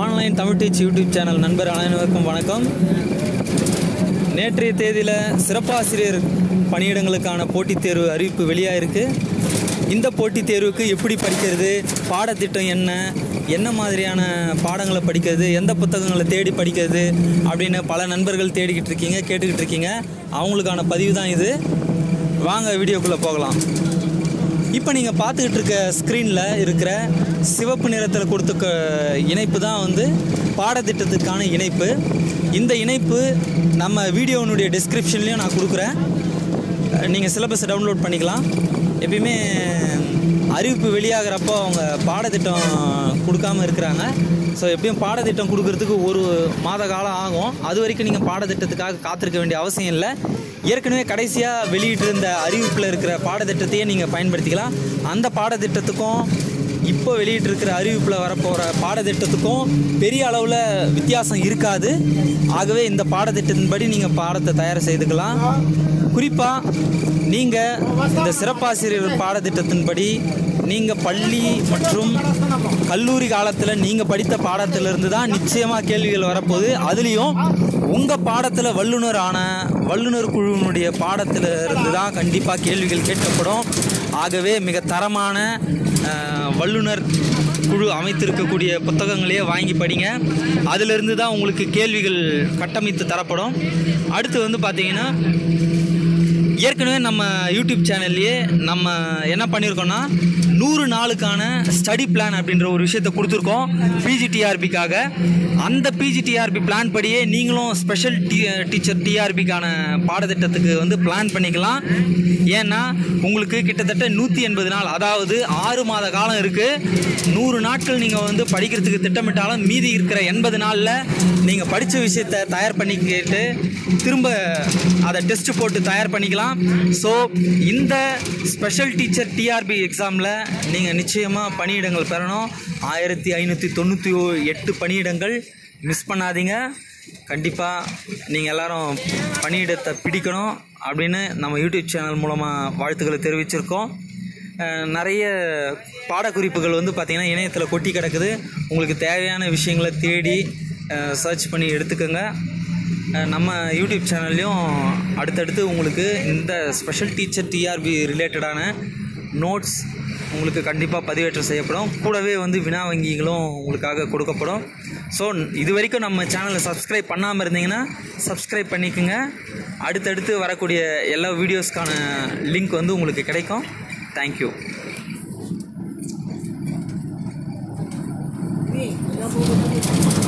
Online Tamil teach YouTube channel நண்பர் அனைவருக்கும் வணக்கம். நேற்றைய தேதியில் சிறப்பாசிரியர் பணியிடங்களுக்கான போட்டித் தேர்வு அறிவிப்பு வெளியாயிருக்கு. இந்த போட்டித் தேர்வுக்கு எப்படி படிக்கிறது, பாடத்திட்டம் என்ன மாதிரியான பாடங்களை படிக்கிறது, எந்த புத்தகங்களை தேடி படிக்கிறது அப்படின்னு பல நண்பர்கள் கேட்டுக்கிட்டு இருக்கீங்க. அவங்களுக்கான பதிவு தான் இது. வாங்க வீடியோக்குள்ளே போகலாம். இப்போ நீங்கள் பார்த்துக்கிட்டு இருக்க ஸ்க்ரீனில் இருக்கிற சிவப்பு நிறத்தில் கொடுத்த இணைப்பு தான் பாடத்திட்டத்துக்கான இணைப்பு. இந்த இணைப்பு நம்ம வீடியோனுடைய டிஸ்கிரிப்ஷன்லேயும் நான் கொடுக்குறேன். நீங்கள் சிலபஸை டவுன்லோட் பண்ணிக்கலாம். எப்பயுமே அறிவிப்பு வெளியாகிறப்போ அவங்க பாடத்திட்டம் கொடுக்காமல் இருக்கிறாங்க. ஸோ எப்பயும் பாடத்திட்டம் கொடுக்கறதுக்கு ஒரு மாத காலம் ஆகும். அது வரைக்கும் நீங்கள் பாடத்திட்டத்துக்காக காத்திருக்க வேண்டிய அவசியம் இல்லை. ஏற்கனவே கடைசியாக வெளியிட்டிருந்த அறிவிப்பில் இருக்கிற பாடத்திட்டத்தையே நீங்கள் பயன்படுத்திக்கலாம். அந்த பாடத்திட்டத்துக்கும் இப்போ வெளியிட்டிருக்கிற அறிவிப்பில் வரப்போகிற பாடத்திட்டத்துக்கும் பெரிய அளவில் வித்தியாசம் இருக்காது. ஆகவே இந்த பாடத்திட்டத்தின்படி நீங்கள் பாடத்தை தயார் செய்துக்கலாம். குறிப்பாக நீங்கள் இந்த சிறப்பாசிரியர் பாடத்திட்டத்தின்படி நீங்கள் பள்ளி மற்றும் கல்லூரி காலத்தில் நீங்கள் படித்த பாடத்திலிருந்து தான் நிச்சயமாக கேள்விகள் வரப்போகுது. அதுலேயும் உங்கள் பாடத்தில் வல்லுநர் குழுவினுடைய பாடத்திலிருந்து தான் கண்டிப்பாக கேள்விகள் கேட்கப்படும். ஆகவே மிக தரமான வல்லுநர் குழு அமைத்திருக்கக்கூடிய புத்தகங்களையே வாங்கி படிங்க. அதிலிருந்து தான் உங்களுக்கு கேள்விகள் கட்டமைத்து தரப்படும். அடுத்து பார்த்தீங்கன்னா, ஏற்கனவே நம்ம யூடியூப் சேனல்லையே நம்ம என்ன பண்ணியிருக்கோன்னா 100 நாளுக்கான ஸ்டடி பிளான் அப்படின்ற ஒரு விஷயத்தை கொடுத்துருக்கோம் பிஜிடிஆர்பிக்காக. அந்த பிஜிடிஆர்பி பிளான் படியே நீங்களும் ஸ்பெஷல் டீச்சர் டிஆர்பிக்கான பாடத்திட்டத்துக்கு பிளான் பண்ணிக்கலாம். ஏன்னா உங்களுக்கு கிட்டத்தட்ட 180 நாள், அதாவது 6 மாத காலம் இருக்குது. 100 நாட்கள் நீங்கள் படிக்கிறதுக்கு திட்டமிட்டாலும் மீதி இருக்கிற 80 நாளில் நீங்கள் படித்த விஷயத்தை தயார் பண்ணிக்கிட்டு திரும்ப அதை டெஸ்ட் போட்டு தயார் பண்ணிக்கலாம். ஸோ இந்த ஸ்பெஷல் டீச்சர் டிஆர்பி எக்ஸாமில் நீங்கள் நிச்சயமாக பணியிடங்கள் பெறணும். 1598 பணியிடங்கள் மிஸ் பண்ணாதீங்க. கண்டிப்பாக நீங்கள் எல்லோரும் பணியிடத்தை பிடிக்கணும் அப்படின்னு நம்ம யூடியூப் சேனல் மூலமாக வாழ்த்துக்களை தெரிவிச்சிருக்கோம். நிறைய பாடக்குறிப்புகள் பார்த்திங்கன்னா இணையத்தில் கொட்டி கிடக்குது. உங்களுக்கு தேவையான விஷயங்களை தேடி சர்ச் பண்ணி எடுத்துக்கோங்க. நம்ம யூடியூப் சேனல்லையும் அடுத்தடுத்து உங்களுக்கு இந்த ஸ்பெஷல் டீச்சர் டிஆர்பி ரிலேட்டடான நோட்ஸ் உங்களுக்கு கண்டிப்பாக பதிவேற்றம் செய்யப்படும். கூடவே வினா வங்கிகளும் உங்களுக்காக கொடுக்கப்படும். ஸோ இது வரைக்கும் நம்ம சேனலை சப்ஸ்கிரைப் பண்ணாமல் இருந்தீங்கன்னா சப்ஸ்கிரைப் பண்ணிக்கோங்க. அடுத்தடுத்து வரக்கூடிய எல்லா வீடியோஸ்க்கான லிங்க் உங்களுக்கு கிடைக்கும். தேங்க்யூ.